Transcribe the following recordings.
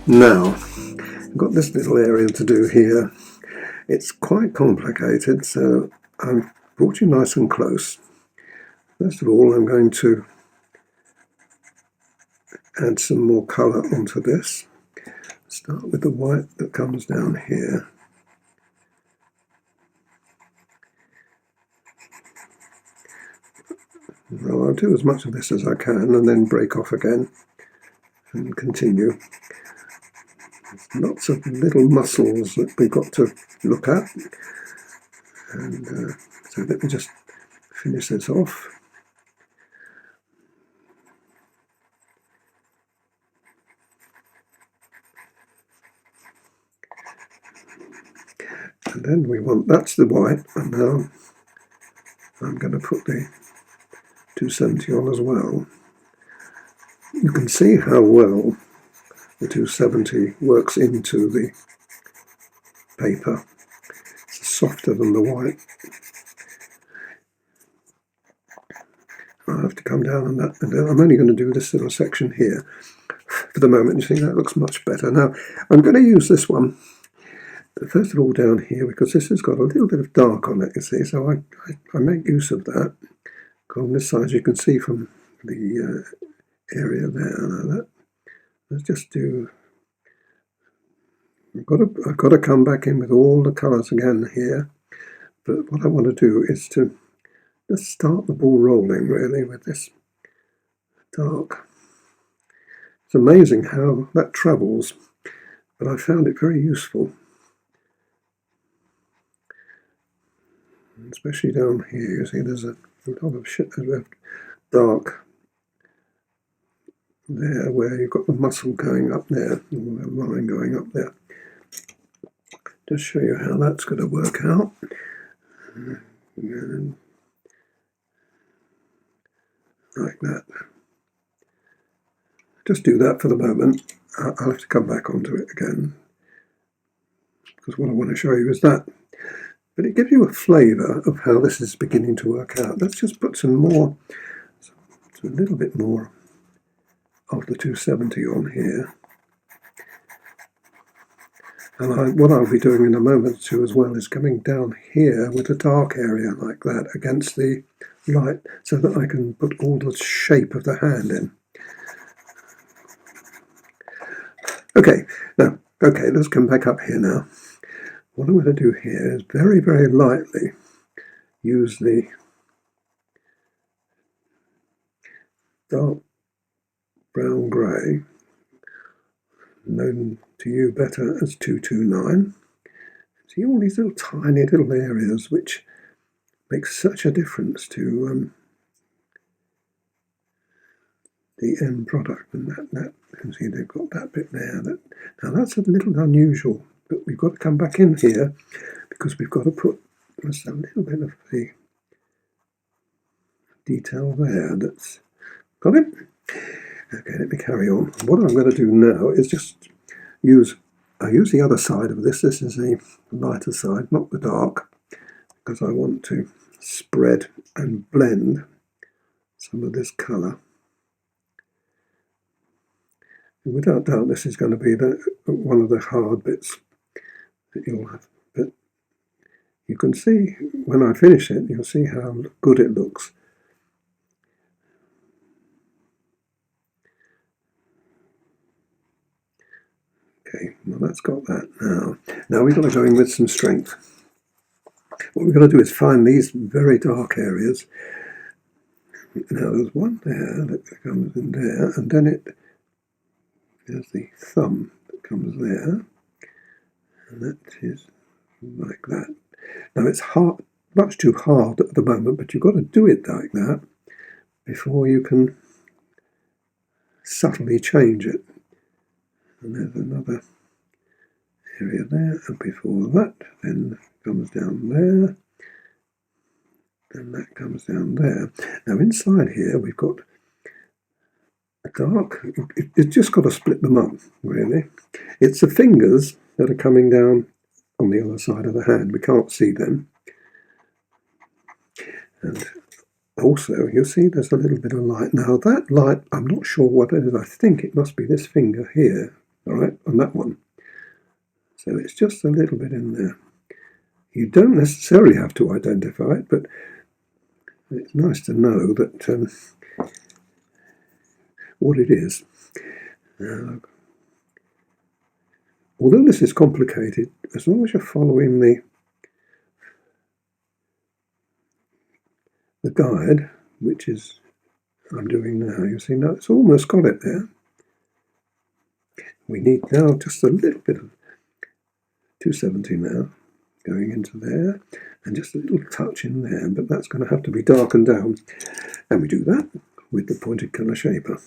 Now, I've got this little area to do here. It's quite complicated, so I've brought you nice and close. First of all, I'm going to add some more colour onto this. Start with the white that comes down here. Well, I'll do as much of this as I can and then break off again and continue. There's lots of little muscles that we've got to look at. And so let me just finish this off. And then we want, that's the white, and now I'm going to put the 270 on as well. You can see how well the 270 works into the paper. It's softer than the white. I'll have to come down on that, and I'm only going to do this little section here for the moment. You see, that looks much better. Now, I'm going to use this one, first of all, down here, because this has got a little bit of dark on it, you see, so I make use of that. On this side, you can see from the area there, let's just do, I've got to come back in with all the colours again here, but what I want to do is to just start the ball rolling, really, with this dark. It's amazing how that travels, but I found it very useful. Especially down here, you see there's a lot of dark there where you've got the muscle going up there, or the line going up there. Just show you how that's going to work out. And like that. Just do that for the moment. I'll have to come back onto it again, because what I want to show you is that. But it gives you a flavour of how this is beginning to work out. Let's just put some more, a little bit more of the 270 on here. And what I'll be doing in a moment or two as well is coming down here with a dark area like that against the light, so that I can put all the shape of the hand in. Okay, let's come back up here now. What I'm going to do here is very, very lightly use the dark brown grey, known to you better as 229. See all these little tiny little areas which make such a difference to the end product, and that you can see they've got that bit there. Now that's a little unusual. But we've got to come back in here because we've got to put just a little bit of the detail there. That's got it. Okay, let me carry on. What I'm going to do now is just use the other side of this. This is the lighter side, not the dark, because I want to spread and blend some of this colour. And without doubt, this is going to be one of the hard bits that you'll have, but you can see when I finish it, you'll see how good it looks. Okay, well that's got that now we've got to go in with some strength. What we're going to do is find these very dark areas. Now there's one there that comes in there, and then there's the thumb that comes there. And that is like that. Now it's hard, much too hard at the moment, but you've got to do it like that before you can subtly change it. And there's another area there, and before that, then comes down there, and that comes down there. Now inside here we've got a dark, it's just got to split them up, really. It's the fingers that are coming down on the other side of the hand. We can't see them. And also, you'll see there's a little bit of light. Now that light, I'm not sure what it is. I think it must be this finger here all right, on that one. So it's just a little bit in there. You don't necessarily have to identify it, but it's nice to know that what it is. Although this is complicated, as long as you're following the guide, which is I'm doing now, you see now it's almost got it there. We need now just a little bit of 270 now, going into there, and just a little touch in there, but that's going to have to be darkened down. And we do that with the pointed colour shaper.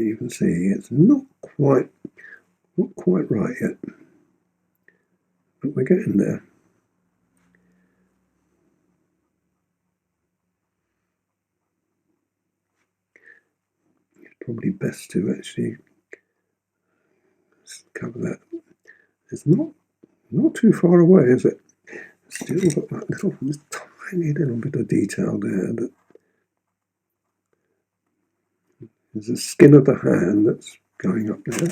You can see it's not quite right yet, but we're getting there. It's probably best to actually cover that. It's not too far away, is it? Still got that little tiny little bit of detail there. That there's the skin of the hand that's going up there.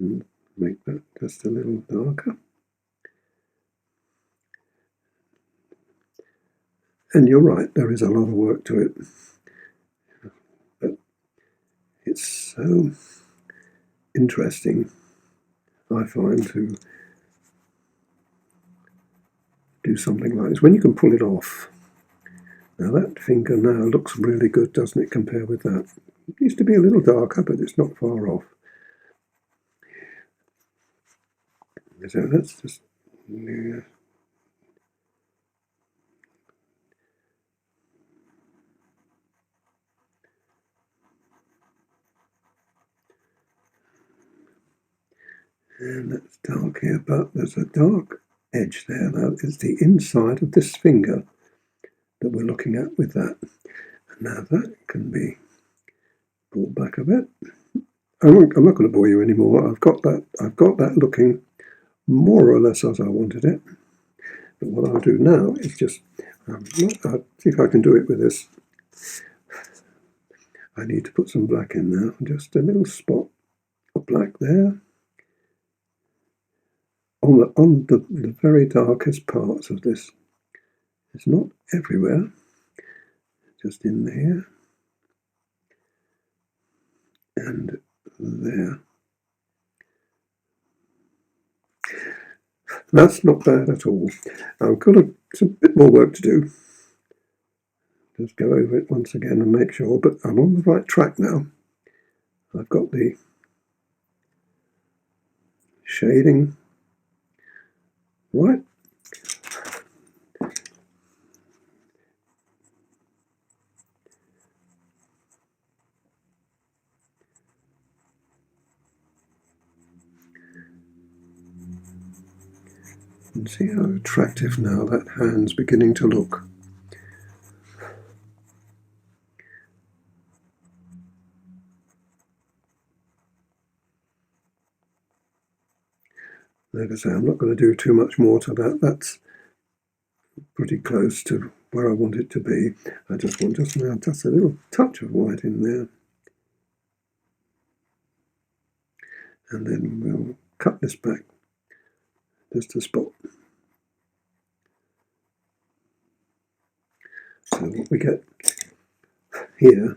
And make that just a little darker. And you're right, there is a lot of work to it. But it's so interesting, I find, to do something like this. When you can pull it off. Now that finger now looks really good, doesn't it, compared with that? It used to be a little darker, but it's not far off. So let's just... Yeah. And that's dark here, but there's a dark edge there. That is the inside of this finger that we're looking at with that. And now that can be brought back a bit. I'm not going to bore you anymore. I've got that looking more or less as I wanted it. But what I'll do now is just I'll see if I can do it with this. I need to put some black in there. Just a little spot of black there. On the very darkest parts of this. It's not everywhere, just in here and there. That's not bad at all. I've got a bit more work to do. Just go over it once again and make sure, but I'm on the right track now. I've got the shading right. And see how attractive now that hand's beginning to look. Like I say, I'm not going to do too much more to that. That's pretty close to where I want it to be. I just want just a little touch of white in there. And then we'll cut this back just a spot. So what we get here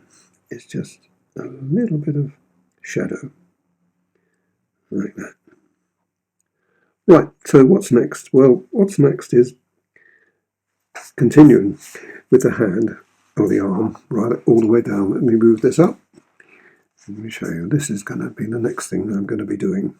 is just a little bit of shadow, like that. Right, so what's next? Well, what's next is continuing with the hand or the arm, right all the way down. Let me move this up. Let me show you. This is going to be the next thing I'm going to be doing.